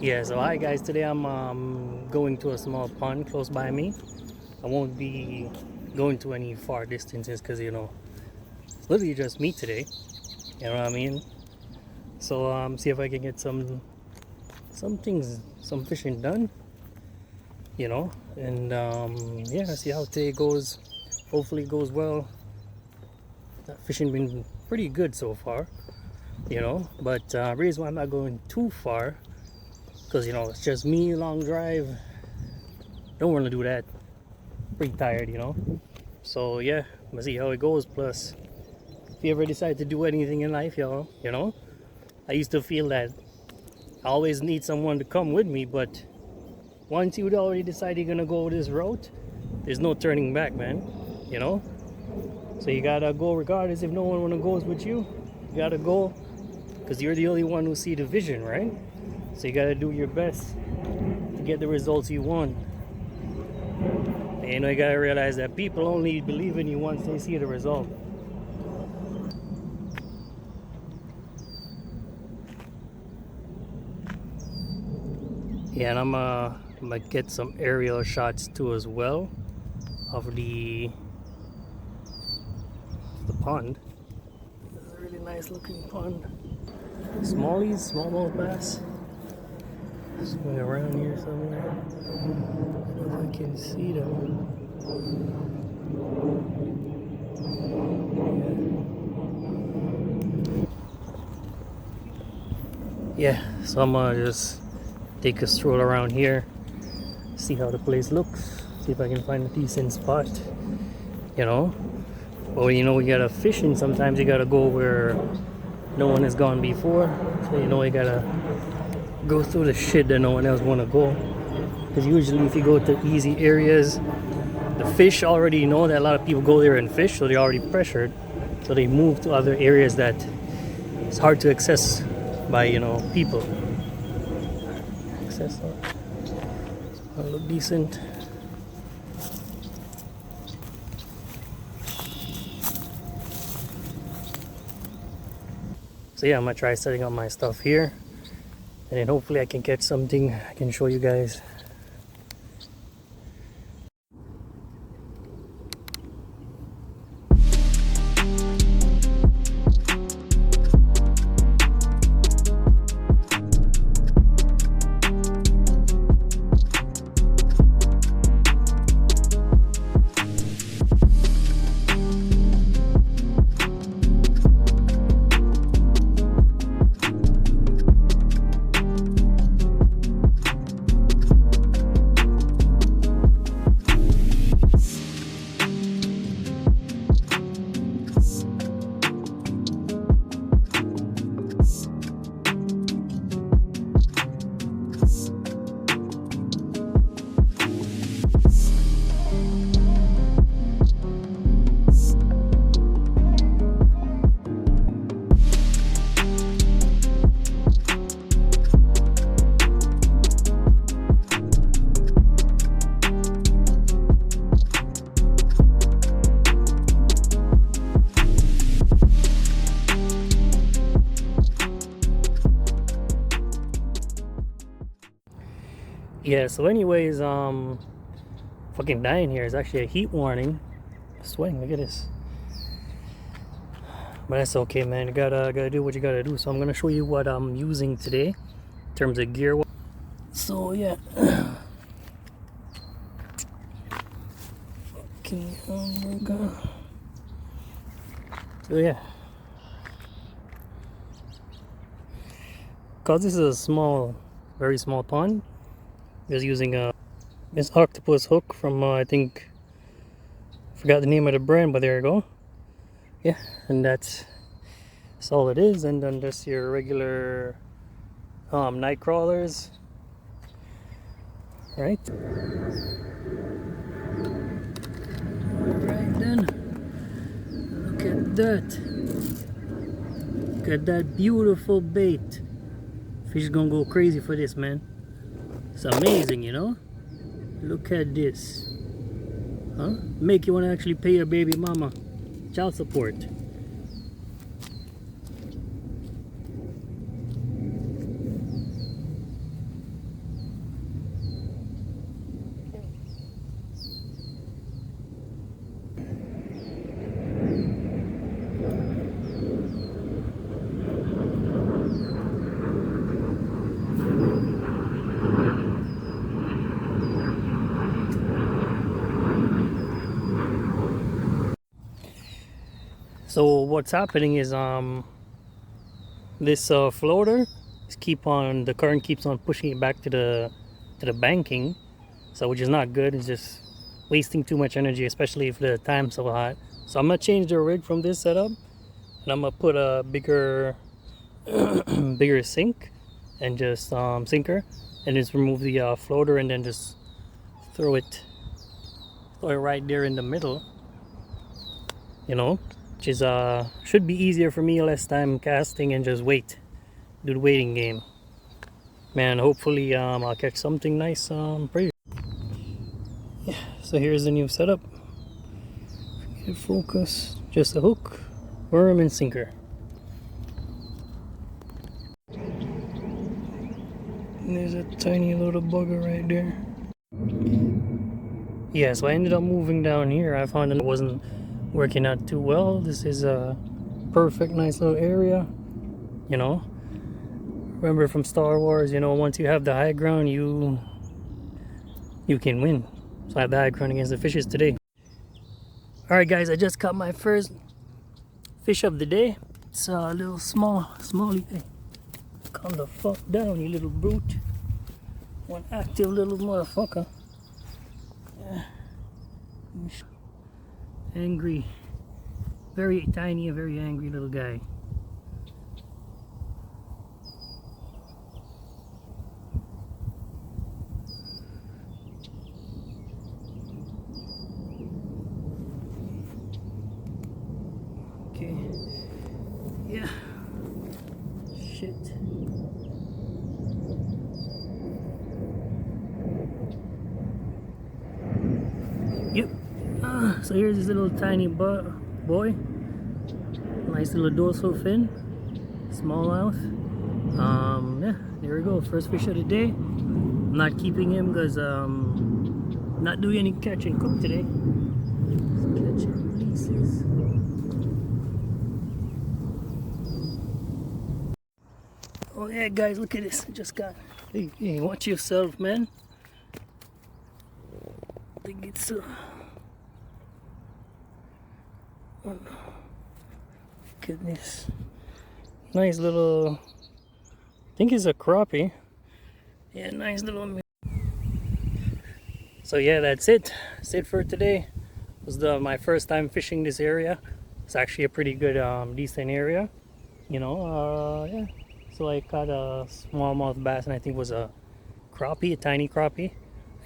Yeah, so hi guys, today I'm going to a small pond close by me. I won't be going to any far distances because it's literally just me today. You know what I mean? So see if I can get some things, some fishing done, and yeah, see how today goes. Hopefully it goes well. That fishing been pretty good so far, but reason why I'm not going too far because it's just me, long drive. Don't want to do that. Pretty tired. So yeah, we'll see how it goes. Plus, if you ever decide to do anything in life, I used to feel that I always need someone to come with me, but once you already decide you're gonna go this route, there's no turning back, man. You know. So you gotta go regardless. If no one wanna goes with you, you gotta go because you're the only one who see the vision, right? So you gotta do your best to get the results you want. And you gotta realize that people only believe in you once they see the result. Yeah, and I'm gonna get some aerial shots too as well of the pond. It's a really nice looking pond. Smallies, smallmouth bass. Swing around here somewhere. If I can see them. Yeah, so I'm gonna just take a stroll around here, see how the place looks, see if I can find a decent spot, you know. But when you gotta fishing, sometimes you gotta go where no one has gone before. So you gotta go through the shit that no one else wanna go. Because usually if you go to easy areas, the fish already know that a lot of people go there and fish, so they're already pressured. So they move to other areas that it's hard to access by people. Access look decent. So yeah, I'm gonna try setting up my stuff here, and then hopefully I can catch something I can show you guys. Yeah, so anyways, fucking dying here is actually a heat warning. Sweating, look at this. But that's okay, man. You gotta do what you gotta do. So I'm gonna show you what I'm using today in terms of gear. So yeah. Fucking hamburger. So yeah. Cause this is a small, very small pond. Just using this octopus hook from I think, forgot the name of the brand, but there you go. Yeah, and that's all it is. And then just your regular night crawlers, right? Alright then, look at that. Look at that beautiful bait. Fish gonna go crazy for this, man. It's amazing, Look at this. Huh? Make you want to actually pay your baby mama child support. So what's happening is this floater is the current keeps on pushing it back to the banking, so which is not good. It's just wasting too much energy, especially if the time's so hot. So I'm gonna change the rig from this setup, and I'm gonna put a bigger bigger sink and just sinker, and just remove the floater, and then just throw it right there in the middle, you know, which is should be easier for me, less time casting, and just do the waiting game, man. Hopefully I'll catch something nice pretty. Yeah, so here's the new setup. Get focus, just a hook, worm, and sinker. And there's a tiny little bugger right there. Yeah, so I ended up moving down here. I found it wasn't working out too well. This is a perfect, nice little area, you know. Remember from Star Wars, you know, once you have the high ground, you can win. So I have the high ground against the fishes today. Alright guys, I just caught my first fish of the day. It's a little smallie. Hey, calm the fuck down, you little brute. One active little motherfucker. Yeah. Angry. Very tiny, a very angry little guy. Okay. Yeah. Shit. Yep. So here's this little tiny boy. Nice little dorsal fin. Smallmouth. Yeah, there we go. First fish of the day. I'm not keeping him because not doing any catch and cook today. Catch and releases. Oh yeah, guys, look at this. I just got. Hey, watch yourself, man. I think it's oh no. Goodness. Nice little. I think it's a crappie. Yeah, nice little. So yeah, that's it. That's it for today. It was my first time fishing this area. It's actually a pretty good, decent area. You know, yeah. So I caught a smallmouth bass, and I think it was a crappie, a tiny crappie,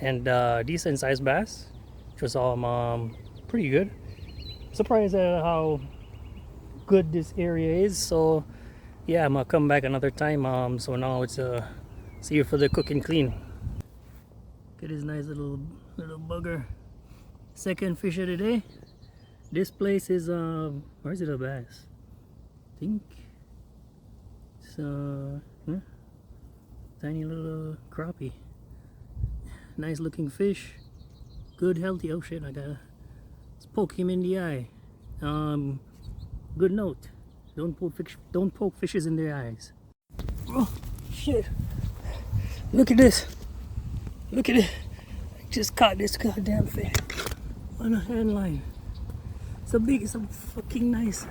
and decent sized bass, which was all pretty good. Surprised at how good this area is. So yeah, I'm gonna come back another time. So now it's see you for the cook and clean. Look at this nice little bugger. Second fish of the day. This place is where is it a bass? I think it's tiny little crappie. Nice looking fish. Good healthy. Oh shit, I gotta poke him in the eye. Good note. Don't poke fishes in their eyes. Oh shit. Look at this. Look at it. I just caught this goddamn fish on a hand line. It's a fucking nice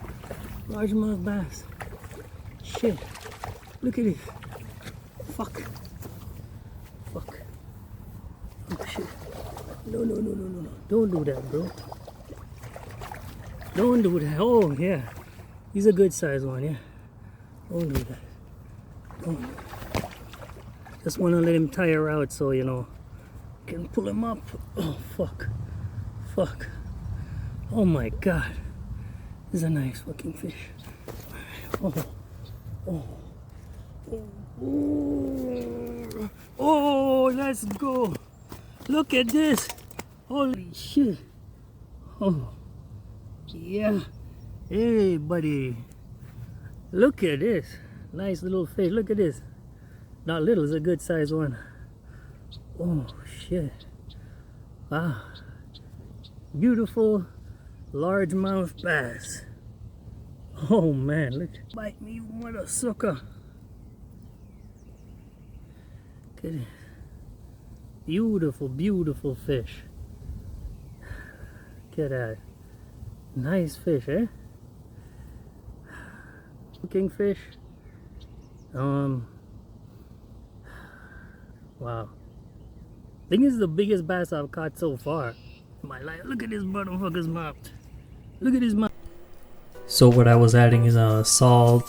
largemouth bass. Shit. Look at it. Fuck. Fuck. Oh shit. No. Don't do that, bro. Don't do that. Oh yeah. He's a good size one, yeah. Don't do that. Don't do that. Just wanna let him tire out so you know can pull him up. Oh fuck. Fuck. Oh my god. This is a nice fucking fish. Oh, let's go. Look at this. Holy shit. Oh, yeah. Hey, buddy. Look at this. Nice little fish. Look at this. Not little, it's a good size one. Oh, shit. Wow. Beautiful largemouth bass. Oh, man. Look. Bite me, you mother sucker. Look at it. Beautiful, beautiful fish. Look at that. Nice fish, eh? kingfish. Wow. I think this is the biggest bass I've caught so far in my life. Look at this motherfucker's mouth. Look at his mouth. So what I was adding is salt,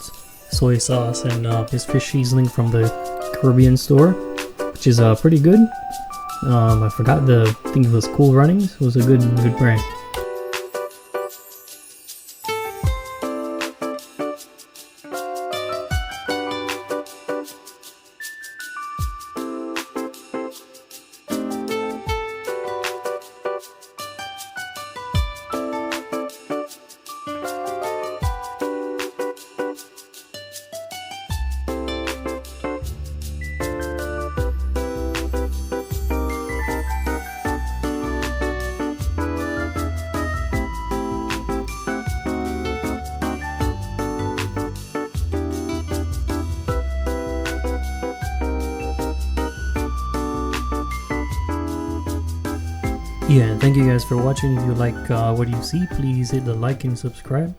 soy sauce, and this fish seasoning from the Caribbean store, which is pretty good. I forgot I think it was Cool Runnings. It was a good brand. Yeah, thank you guys for watching. If you like what you see, please hit the like and subscribe.